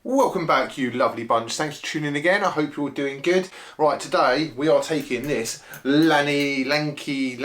Welcome back, you lovely bunch. Thanks for tuning in again. I hope you're all doing good. Right, today we are taking this Lankeleisi,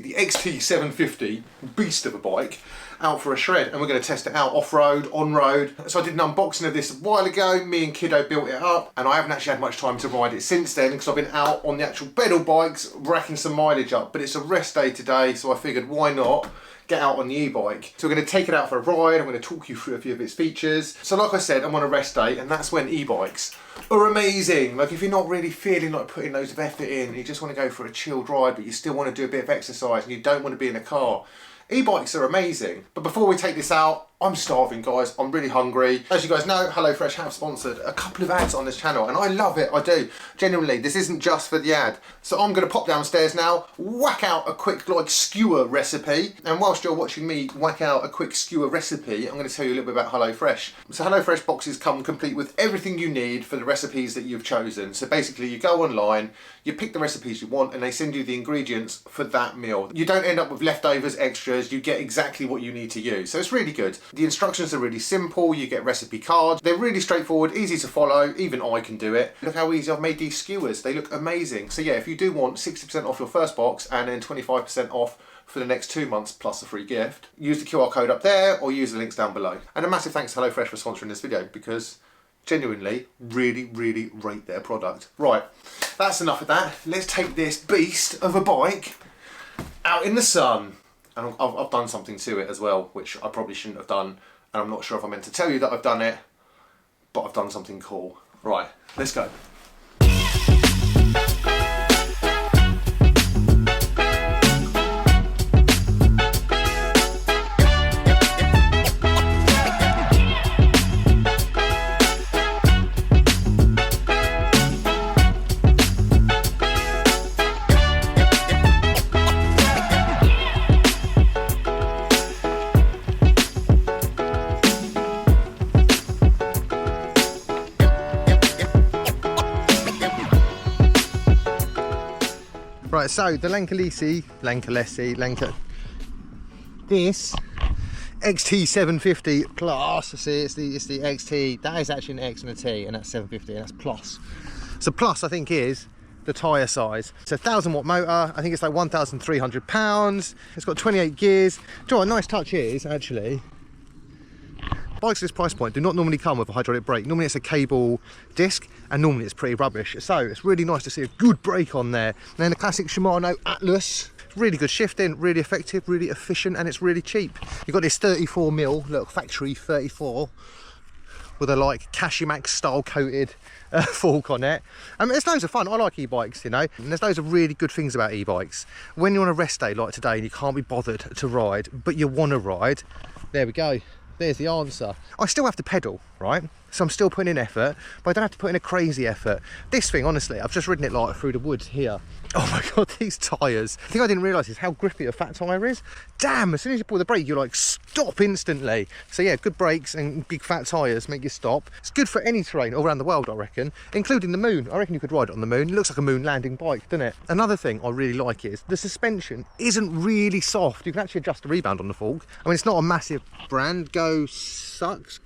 the XT750 beast of a bike out for a shred, and we're going to test it out off-road, on-road. So I did an unboxing of this a while ago. Me and Kiddo built it up, and I haven't actually had much time to ride it since then because I've been out on the actual pedal bikes racking some mileage up. But it's a rest day today, so I figured why not get out on the e-bike. So we're going to take it out for a ride. I'm going to talk you through a few of its features. So like I said, I'm on a rest day, and that's when e-bikes are amazing. Like if you're not really feeling like putting loads of effort in, you just want to go for a chilled ride, but you still want to do a bit of exercise and you don't want to be in a car, e-bikes are amazing. But before we take this out, I'm starving, guys. I'm really hungry. As you guys know, HelloFresh have sponsored a couple of ads on this channel, and I love it, I do. Genuinely, this isn't just for the ad. So I'm gonna pop downstairs now, whack out a quick like skewer recipe, and whilst you're watching me whack out a quick skewer recipe, I'm gonna tell you a little bit about HelloFresh. So HelloFresh boxes come complete with everything you need for the recipes that you've chosen. So basically you go online, you pick the recipes you want, and they send you the ingredients for that meal. You don't end up with leftovers, extras, you get exactly what you need to use. So it's really good. The instructions are really simple, you get recipe cards, they're really straightforward, easy to follow, even I can do it. Look how easy I've made these skewers, they look amazing. So yeah, if you do want 60% off your first box and then 25% off for the next 2 months plus a free gift, use the QR code up there or use the links down below. And a massive thanks to HelloFresh for sponsoring this video because genuinely, really rate their product. Right, that's enough of that. Let's take this beast of a bike out in the sun. And I've done something to it as well, which I probably shouldn't have done. And I'm not sure if I meant to tell you that I've done it, but I've done something cool. Right, let's go. Right, so the Lankeleisi, this XT750 plus, see it's the XT, that is actually an X and a T, and that's 750, and that's plus. So plus I think is the tyre size. It's a 1000 watt motor, I think it's like 1,300 pounds, it's got 28 gears. Do you know what a nice touch is actually? Bikes at this price point do not normally come with a hydraulic brake. Normally it's a cable disc, and normally it's pretty rubbish. So it's really nice to see a good brake on there. And then the classic Shimano Atlas, really good shifting, really effective, really efficient, and it's really cheap. You've got this 34mm, look, factory 34, with a like Cashimax style coated fork on it. It's loads of fun. I like e-bikes, you know, and there's loads of really good things about e-bikes. When you're on a rest day like today and you can't be bothered to ride, but you want to ride, there we go. There's the answer. I still have to pedal, right? So I'm still putting in effort, but I don't have to put in a crazy effort. This thing, honestly, I've just ridden it like through the woods here. Oh my God, these tyres. The thing I didn't realise is how grippy a fat tyre is. Damn, as soon as you pull the brake, you like stop instantly. So yeah, good brakes and big fat tyres make you stop. It's good for any terrain all around the world, I reckon, including the moon. I reckon you could ride it on the moon. It looks like a moon landing bike, doesn't it? Another thing I really like is the suspension isn't really soft. You can actually adjust the rebound on the fork. I mean, it's not a massive brand. Go sucks.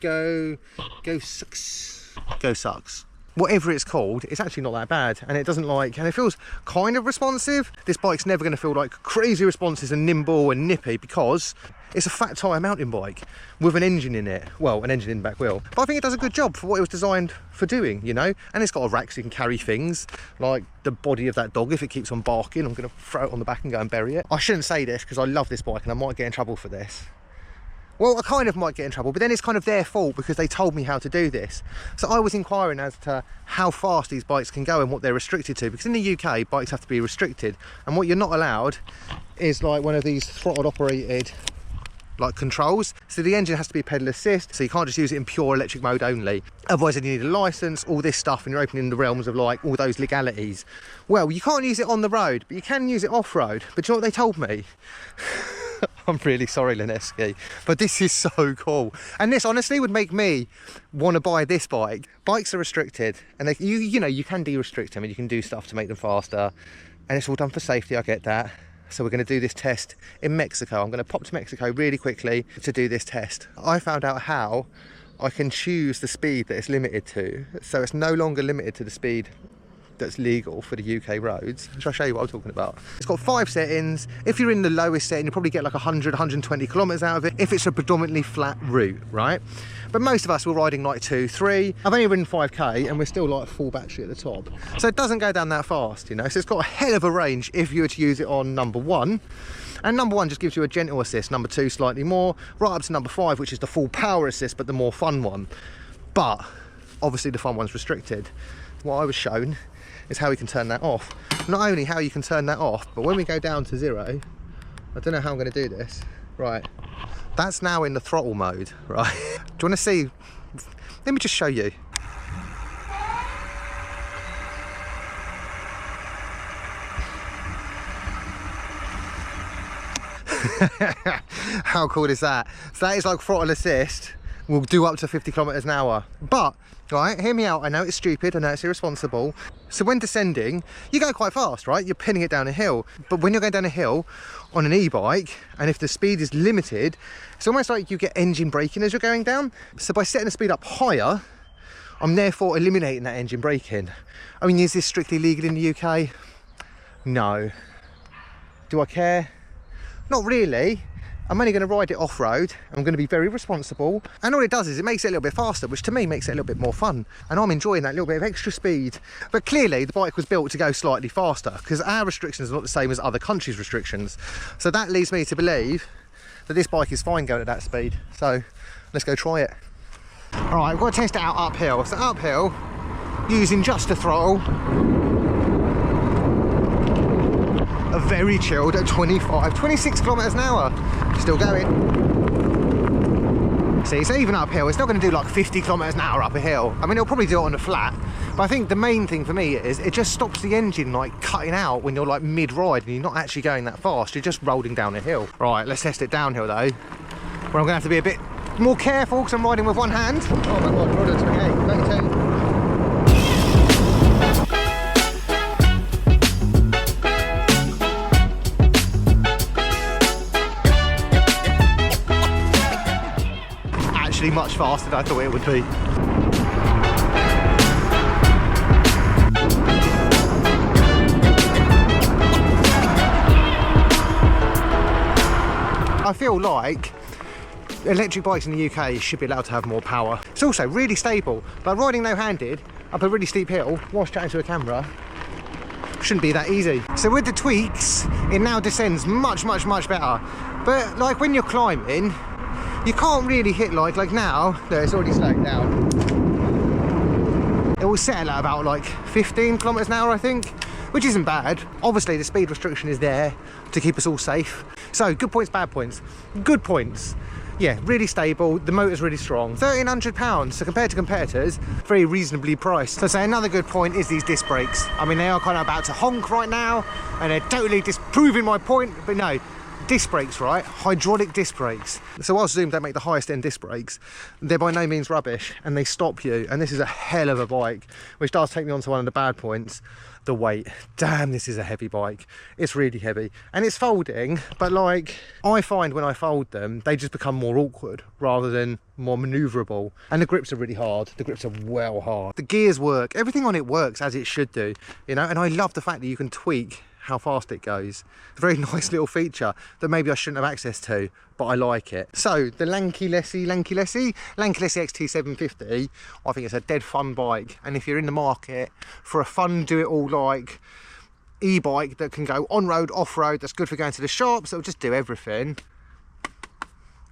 Whatever it's called, it's actually not that bad, and it doesn't like, and it feels kind of responsive. This bike's never going to feel like crazy responses and nimble and nippy because it's a fat tyre mountain bike with an engine in it. Well, an engine in the back wheel. But I think it does a good job for what it was designed for doing, you know? And it's got a rack so you can carry things like the body of that dog. If it keeps on barking, I'm going to throw it on the back and go and bury it. I shouldn't say this because I love this bike and I might get in trouble for this. Well, I kind of might get in trouble, but then it's kind of their fault because they told me how to do this. So I was inquiring as to how fast these bikes can go and what they're restricted to, because in the UK, bikes have to be restricted. And what you're not allowed is like one of these throttle operated like controls. So the engine has to be pedal assist, so you can't just use it in pure electric mode only. Otherwise then you need a license, all this stuff, and you're opening the realms of like all those legalities. Well, you can't use it on the road, but you can use it off-road. But do you know what they told me? I'm really sorry, Lankeleisi, but this is so cool. And this honestly would make me want to buy this bike. Bikes are restricted, and they, you know, you can de-restrict them and you can do stuff to make them faster. And it's all done for safety, I get that. So we're going to do this test in Mexico. I'm going to pop to Mexico really quickly to do this test. I found out how I can choose the speed that it's limited to. So it's no longer limited to the speed that's legal for the UK roads. Shall I show you what I'm talking about? It's got 5 settings. If you're in the lowest setting, you probably get like 100, 120 kilometers out of it if it's a predominantly flat route, right? But most of us were riding like 2, 3. I've only ridden 5k and we're still like full battery at the top. So it doesn't go down that fast, you know? So it's got a hell of a range if you were to use it on number 1. And number 1 just gives you a gentle assist, number 2 slightly more, right up to number 5, which is the full power assist, but the more fun one. But obviously the fun one's restricted. What I was shown is how we can turn that off. Not only how you can turn that off, but when we go down to 0, I don't know how I'm going to do this. Right, that's now in the throttle mode, right? Do you want to see? Let me just show you. How cool is that? So that is like throttle assist. We'll do up to 50 kilometers an hour. But, right, hear me out. I know it's stupid, I know it's irresponsible. So when descending, you go quite fast, right? You're pinning it down a hill. But when you're going down a hill on an e-bike, and if the speed is limited, it's almost like you get engine braking as you're going down. So by setting the speed up higher, I'm therefore eliminating that engine braking. I mean, is this strictly legal in the UK? No. Do I care? Not really. I'm only going to ride it off-road. I'm going to be very responsible. And all it does is it makes it a little bit faster, which to me makes it a little bit more fun. And I'm enjoying that little bit of extra speed. But clearly the bike was built to go slightly faster because our restrictions are not the same as other countries' restrictions. So that leads me to believe that this bike is fine going at that speed. So let's go try it. All right, we've got to test it out uphill. So uphill, using just the throttle, are very chilled at 26 kilometers an hour. Still going. See, so even uphill, it's not going to do like 50 kilometers an hour up a hill. I mean, it'll probably do it on the flat, but I think the main thing for me is it just stops the engine like cutting out when you're like mid-ride and you're not actually going that fast. You're just rolling down a hill. Right, let's test it downhill though, where I'm going to have to be a bit more careful because I'm riding with one hand. Oh my god, we're on 28, 32. Much faster than I thought it would be. I feel like electric bikes in the UK should be allowed to have more power. It's also really stable, but riding no-handed up a really steep hill whilst chatting to a camera shouldn't be that easy. So with the tweaks, it now descends much better. But like when you're climbing, you can't really hit like now. No, it's already slowed down. It will settle at about like 15 kilometers an hour, I think, which isn't bad. Obviously, the speed restriction is there to keep us all safe. So good points, bad points. Good points. Yeah, really stable. The motor's really strong. £1,300. So compared to competitors, very reasonably priced. So say another good point is these disc brakes. I mean, they are kind of about to honk right now, and they're totally disproving my point. But no. Disc brakes, right? Hydraulic disc brakes. So whilst Zoom don't make the highest end disc brakes, they're by no means rubbish and they stop you. And this is a hell of a bike, which does take me on to one of the bad points, the weight. Damn, this is a heavy bike. It's really heavy and it's folding, but like I find when I fold them, they just become more awkward rather than more maneuverable. And the grips are really hard. The grips are well hard. The gears work. Everything on it works as it should do, you know, and I love the fact that you can tweak how fast it goes. It's a very nice little feature that maybe I shouldn't have access to, but I like it. So the Lankeleisi XT750, I think it's a dead fun bike, and if you're in the market for a fun do it all like e-bike that can go on road, off road, that's good for going to the shops, it'll just do everything,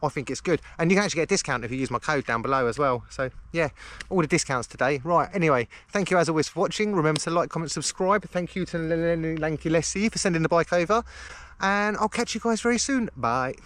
I think it's good. And you can actually get a discount if you use my code down below as well. So yeah, all the discounts today. Right, anyway, thank you as always for watching. Remember to like, comment, subscribe. Thank you to Lankeleisi for sending the bike over. And I'll catch you guys very soon. Bye.